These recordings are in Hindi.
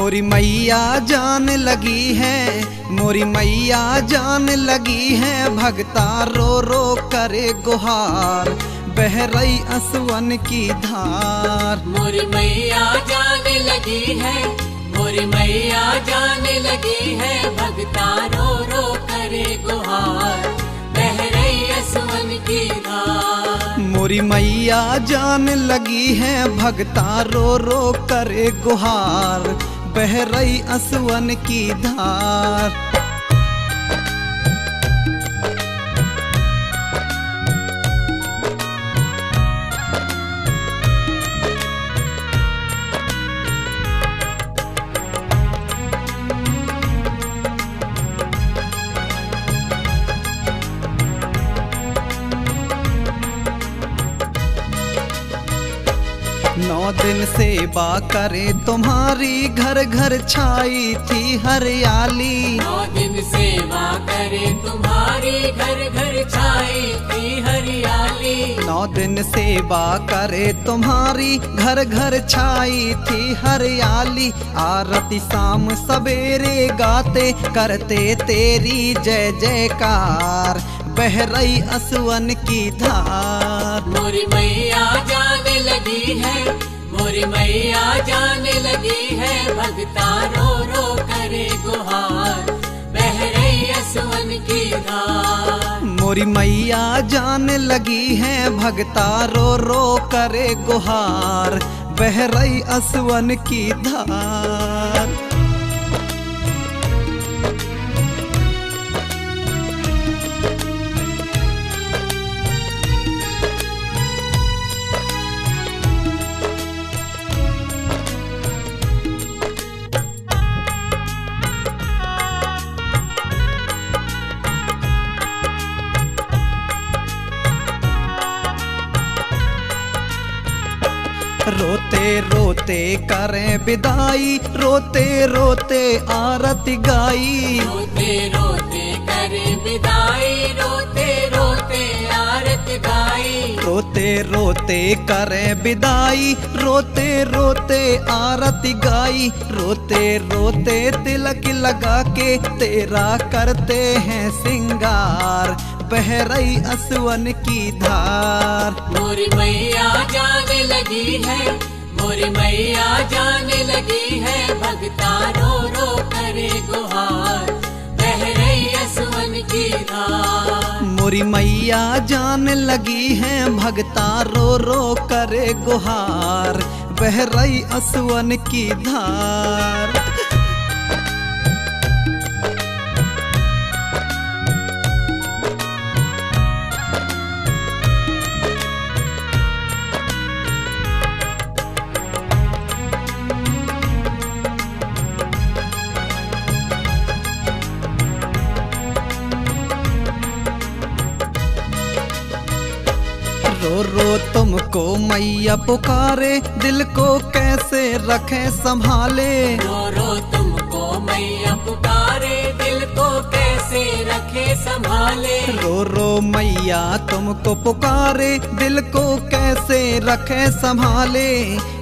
मोरी मैया जान लगी है, मोरी मैया जान लगी है, भगता रो रो करे गुहार, बह रही असवन की धार। मोरी मैया जान लगी है, मोरी मैया जान लगी है, भगता रो रो करे गुहार, बह रही असवन की धार। मोरी मैया जान लगी है, भगता रो रो करे गुहार, बह रही असवन की धार। नौ दिन सेवा करे तुम्हारी, घर घर छाई थी हरियाली। 9 दिन सेवा करे तुम्हारी, घर घर छाई थी हरियाली। 9 दिन सेवा करे तुम्हारी, घर घर छाई थी हरियाली। आरती शाम सवेरे गाते करते तेरी जय जयकार, बह रही असवन की धार। मोरी मैया जाने लगी है, मोरी मैया जाने लगी है, भगता रो रो करे गुहार, बह रही असवन की धार। मोरी मैया जान लगी है, भगता रो रो करे गुहार, बह रही असवन की धार। रोते रोते करें विदाई, रोते रोते आरती गाई। रोते रोते करे विदाई, रोते रोते आरती गाई। रोते रोते करें विदाई, रोते रोते आरती गाई। रोते रोते तिलक लगा के तेरा करते हैं सिंगार, बह रही असवन की धार। मोरी मैया जाने लगी है, मोरी मैया जाने लगी है, भगता रो रो करे गुहार, बह रही असवन की धार। मोरी मैया जान लगी है, भगता रो रो करे गुहार, बह रही असवन की धार। रो रो तुमको मैया पुकारे, दिल को कैसे रखे संभाले। रो रो तुमको मैया पुकारे, दिल को कैसे रखे संभाले। रो रो मैया तुमको पुकारे, दिल को कैसे रखे संभाले।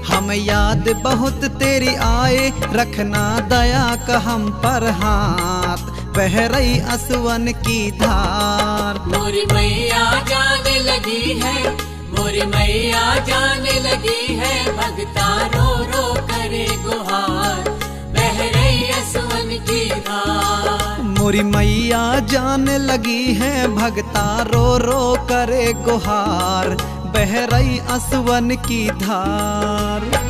हम याद बहुत तेरी आए, रखना दया का हम पर हाथ, बह रही असवन की धार। मोरी मैया जाने लगी है, मोरी मैया जाने लगी है, भगता रो रो करे गुहार, बह रही असवन की धार। मोरी मैया जान लगी है, भगता रो रो करे गुहार, बह रही असवन की धार।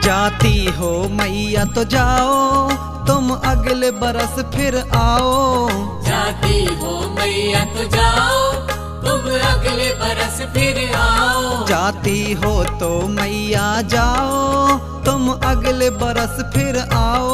जाती हो मैया तो जाओ, तुम अगले बरस फिर आओ। जाती हो मैया तो जाओ, तुम अगले बरस फिर आओ। जाती हो तो मैया जाओ, तुम अगले बरस फिर आओ।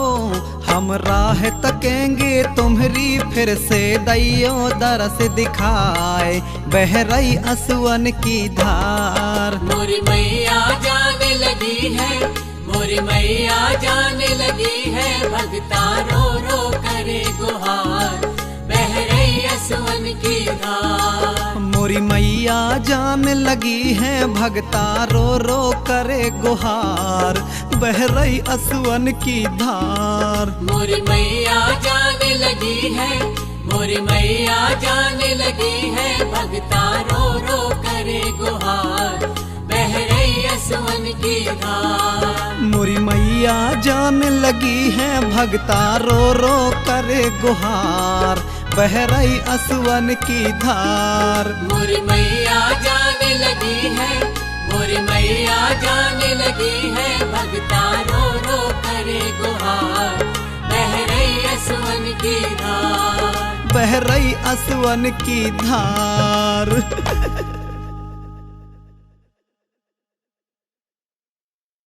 हम राह तकेंगे तुम्हारी, फिर से दैयो दरस दिखाए बह रही असुवन की धार। मोरी मैया जाने लगी है, मोरी मैया जाने लगी है, भगता रो रो करे गुहार बह रही असुवन की धार। मोरी मैया जान लगी है, भगता रो रो करे गुहार बह रही असुवन की धार। मोरी मैया जाने लगी है, मोरी मैया जाने लगी है, भगता रो रो करे गुहार बह रही असुवन की धार। मोरी मैया जान लगी है, भगता रो रो करे गुहार बह रही असुवन की धार। मोरी मैया जाने लगी है, मोरी मैया जाने लगी है, भगता रो रो करे गुहार बह रही असुवन की धार। बह रही असुवन की धार।